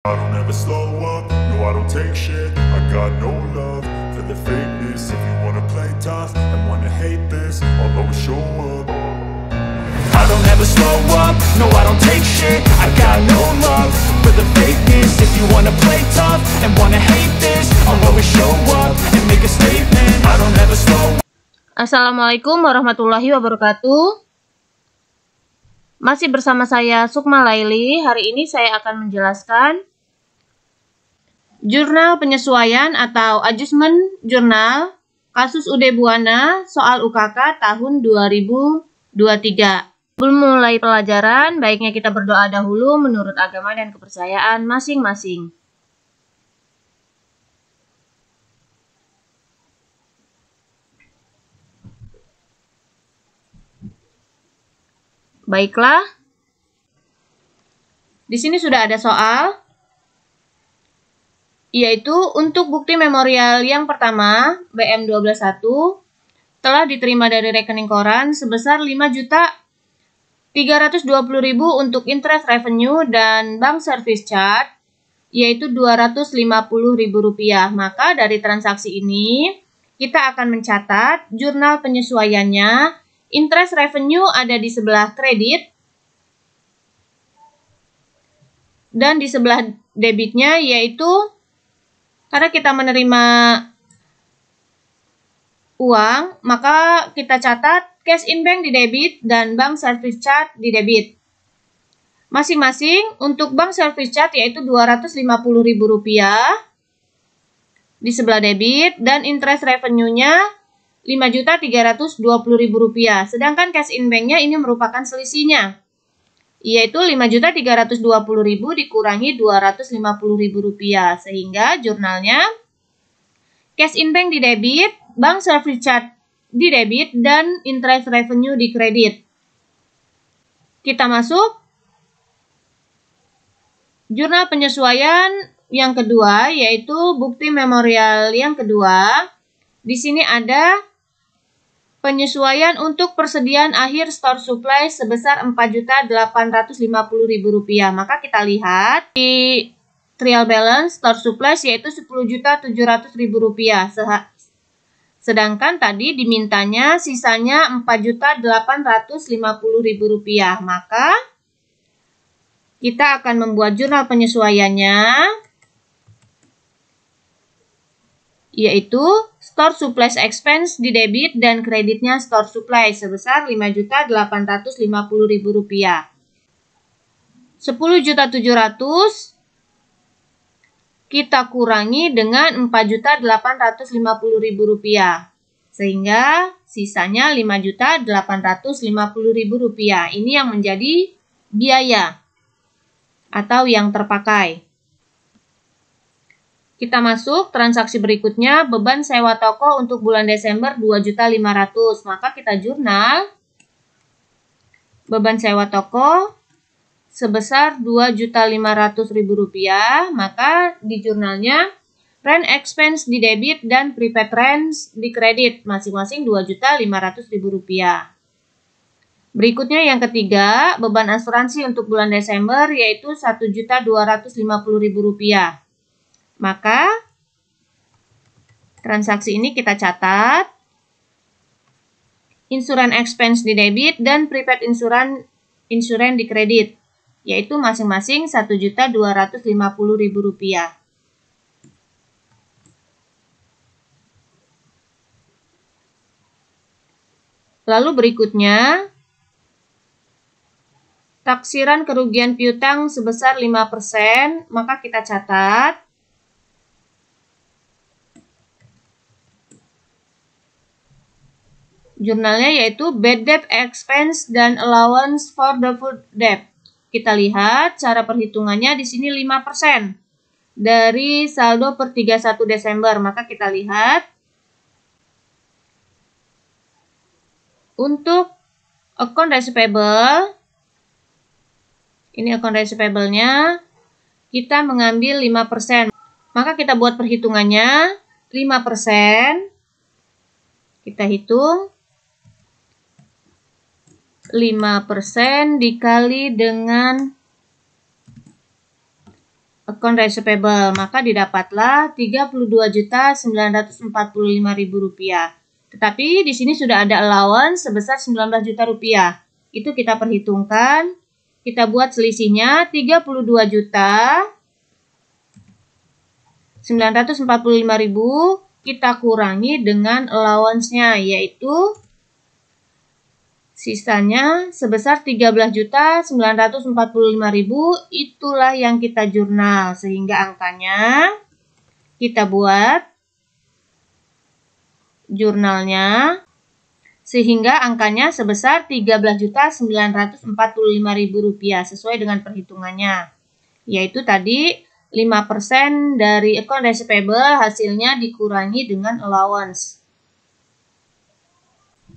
I don't ever slow up, no I don't take shit. I got no love for the fakeness. If you wanna play tough and wanna hate this, I'll always show up. I don't ever slow up, no I don't take shit. I got no love for the fakeness. If you wanna play tough and wanna hate this, I'll always show up and make a statement. I don't ever slow up. Assalamualaikum warahmatullahi wabarakatuh. Masih bersama saya Sukma Laili. Hari ini saya akan menjelaskan Jurnal Penyesuaian atau Adjustment Jurnal kasus UD Buana soal UKK tahun 2023. Sebelum mulai pelajaran, baiknya kita berdoa dahulu menurut agama dan kepercayaan masing-masing. Baiklah, di sini sudah ada soal, yaitu untuk bukti memorial yang pertama, BM121, telah diterima dari rekening koran sebesar 5.320.000 untuk interest revenue dan bank service charge, yaitu Rp250.000. Maka dari transaksi ini, kita akan mencatat jurnal penyesuaiannya. Interest revenue ada di sebelah kredit dan di sebelah debitnya, yaitu karena kita menerima uang, maka kita catat cash in bank di debit dan bank service charge di debit. Masing-masing untuk bank service charge yaitu Rp250.000 di sebelah debit dan interest revenue-nya Rp5.320.000. Sedangkan cash in bank-nya ini merupakan selisihnya, yaitu Rp5.320.000 dikurangi Rp250.000, sehingga jurnalnya cash in bank di debit, bank service charge di debit, dan interest revenue di kredit. Kita masuk jurnal penyesuaian yang kedua, yaitu bukti memorial yang kedua. Di sini ada penyesuaian untuk persediaan akhir store supply sebesar Rp4.850.000. Maka kita lihat di trial balance store supply yaitu Rp10.700.000. Sedangkan tadi dimintanya sisanya Rp4.850.000. Maka kita akan membuat jurnal penyesuaiannya, yaitu store supplies expense di debit dan kreditnya store supply sebesar Rp5.850.000. Rp10.700.000 kita kurangi dengan Rp4.850.000, sehingga sisanya Rp5.850.000. Ini yang menjadi biaya atau yang terpakai. Kita masuk transaksi berikutnya, beban sewa toko untuk bulan Desember Rp2.500.000. Maka kita jurnal beban sewa toko sebesar Rp2.500.000. Maka di jurnalnya rent expense di debit dan prepaid rent di kredit masing-masing Rp2.500.000. Berikutnya yang ketiga, beban asuransi untuk bulan Desember yaitu Rp1.250.000. Maka transaksi ini kita catat insurance expense di debit dan prepaid insurance di kredit, yaitu masing-masing Rp1.250.000. Lalu berikutnya, taksiran kerugian piutang sebesar 5%, maka kita catat jurnalnya yaitu bad debt expense dan allowance for the food debt. Kita lihat cara perhitungannya di sini 5% dari saldo per 31 Desember. Maka kita lihat untuk account receivable, ini account receivable-nya kita mengambil 5%. Maka kita buat perhitungannya 5%. Kita hitung 5% dikali dengan account receivable, maka didapatlah Rp32.945.000. Tetapi di sini sudah ada allowance sebesar Rp19 juta. Itu kita perhitungkan, kita buat selisihnya Rp32.945.000 kita kurangi dengan allowance-nya, yaitu sisanya sebesar Rp13.945.000. Itulah yang kita jurnal, sehingga angkanya kita buat jurnalnya sehingga angkanya sebesar Rp13.945.000 sesuai dengan perhitungannya, yaitu tadi 5% dari account receivable hasilnya dikurangi dengan allowance.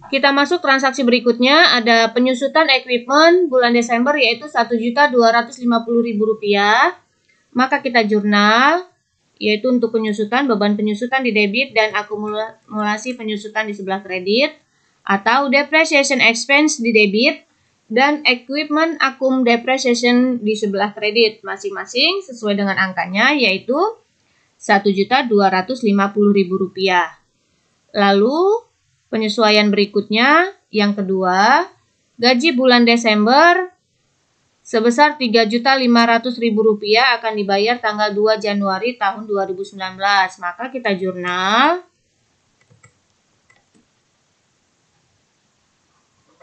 Kita masuk transaksi berikutnya, ada penyusutan equipment bulan Desember yaitu Rp1.250.000. Maka kita jurnal, yaitu untuk penyusutan, beban penyusutan di debit dan akumulasi penyusutan di sebelah kredit, atau depreciation expense di debit dan equipment akum depreciation di sebelah kredit, masing-masing sesuai dengan angkanya, yaitu Rp1.250.000. Lalu penyesuaian berikutnya, yang kedua, gaji bulan Desember sebesar Rp3.500.000 akan dibayar tanggal 2 Januari tahun 2019. Maka kita jurnal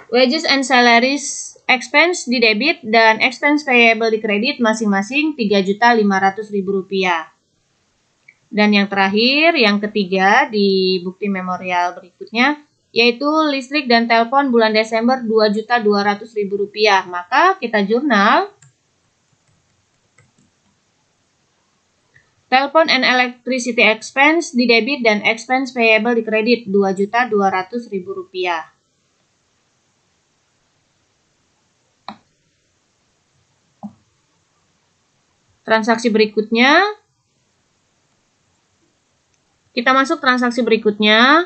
wages and salaries expense di debit dan expense payable di kredit masing-masing Rp3.500.000. Dan yang terakhir, yang ketiga di bukti memorial berikutnya, yaitu listrik dan telepon bulan Desember Rp2.200.000. Maka kita jurnal telepon and electricity expense di debit dan expense payable di kredit Rp2.200.000. Transaksi berikutnya, kita masuk transaksi berikutnya.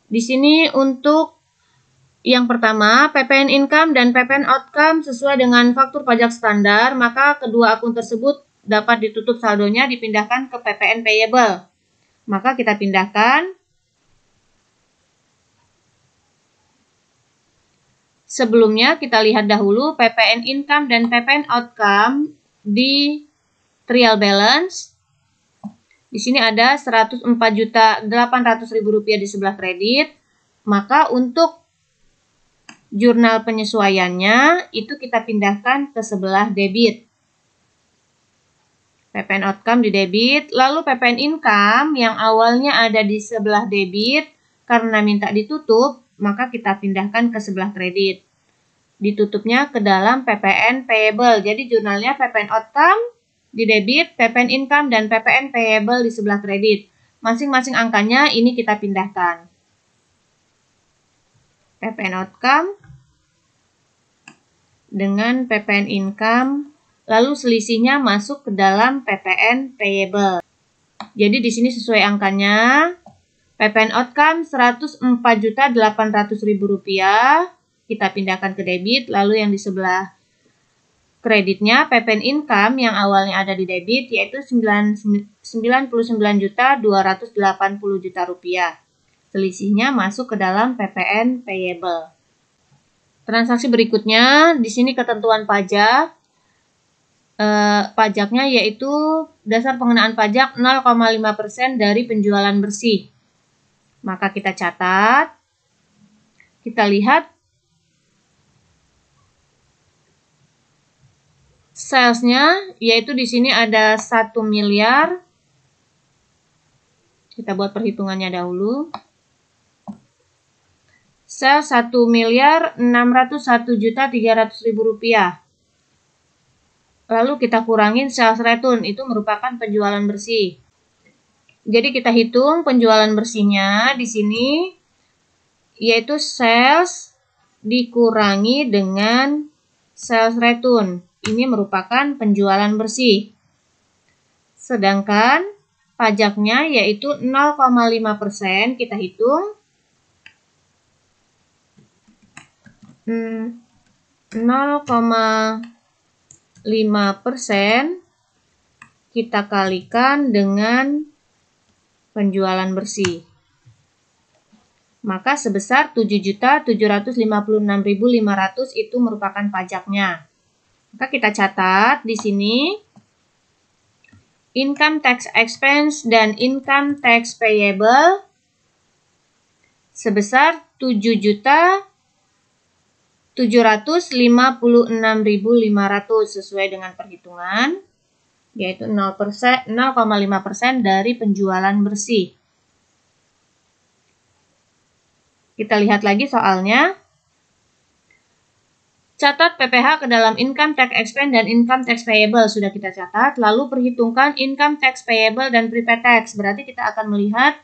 Di sini untuk yang pertama, PPN income dan PPN outcome sesuai dengan faktur pajak standar, maka kedua akun tersebut dapat ditutup saldonya dipindahkan ke PPN payable. Maka kita pindahkan. Sebelumnya kita lihat dahulu PPN income dan PPN outcome di trial balance. Di sini ada Rp104.800.000 di sebelah kredit. Maka untuk jurnal penyesuaiannya itu kita pindahkan ke sebelah debit. PPN outcome di debit, lalu PPN income yang awalnya ada di sebelah debit karena minta ditutup, maka kita pindahkan ke sebelah kredit. Ditutupnya ke dalam PPN payable. Jadi jurnalnya PPN outcome di debit, PPN income, dan PPN payable di sebelah kredit. Masing-masing angkanya ini kita pindahkan. PPN outcome dengan PPN income, lalu selisihnya masuk ke dalam PPN payable. Jadi di sini sesuai angkanya, PPN outcome Rp104.800.000 kita pindahkan ke debit, lalu yang di sebelah kreditnya PPN income yang awalnya ada di debit yaitu Rp99.280.000. Selisihnya masuk ke dalam PPN payable. Transaksi berikutnya, di sini ketentuan pajak. Pajaknya yaitu dasar pengenaan pajak 0,5% dari penjualan bersih. Maka kita catat. Kita lihat salesnya, yaitu di sini ada 1 miliar. Kita buat perhitungannya dahulu. Sales Rp1.601.300.000. Lalu kita kurangin sales return, itu merupakan penjualan bersih. Jadi kita hitung penjualan bersihnya di sini, yaitu sales dikurangi dengan sales return. Ini merupakan penjualan bersih. Sedangkan pajaknya yaitu 0,5%, kita hitung. 0,5%, kita kalikan dengan penjualan bersih. Maka sebesar 7.756.500 itu merupakan pajaknya. Maka kita catat di sini income tax expense dan income tax payable sebesar 7.756.500 sesuai dengan perhitungan, yaitu 0,5% dari penjualan bersih. Kita lihat lagi soalnya. Catat PPh ke dalam income tax expense dan income tax payable sudah kita catat. Lalu perhitungkan income tax payable dan prepaid tax. Berarti kita akan melihat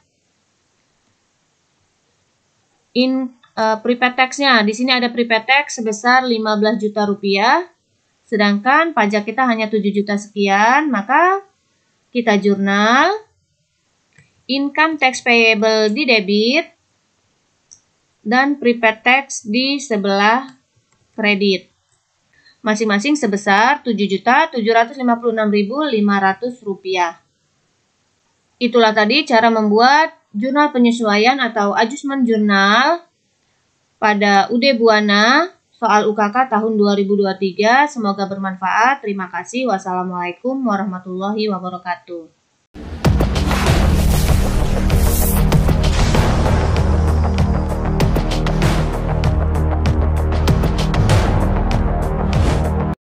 prepaid tax-nya. Di sini ada prepaid tax sebesar 15 juta rupiah. Sedangkan pajak kita hanya 7 juta sekian. Maka kita jurnal income tax payable di debit dan prepaid tax di sebelah kredit. Masing-masing sebesar 7.756.500 rupiah. Itulah tadi cara membuat jurnal penyesuaian atau adjustment jurnal pada UD Buana soal UKK tahun 2023. Semoga bermanfaat. Terima kasih. Wassalamualaikum warahmatullahi wabarakatuh.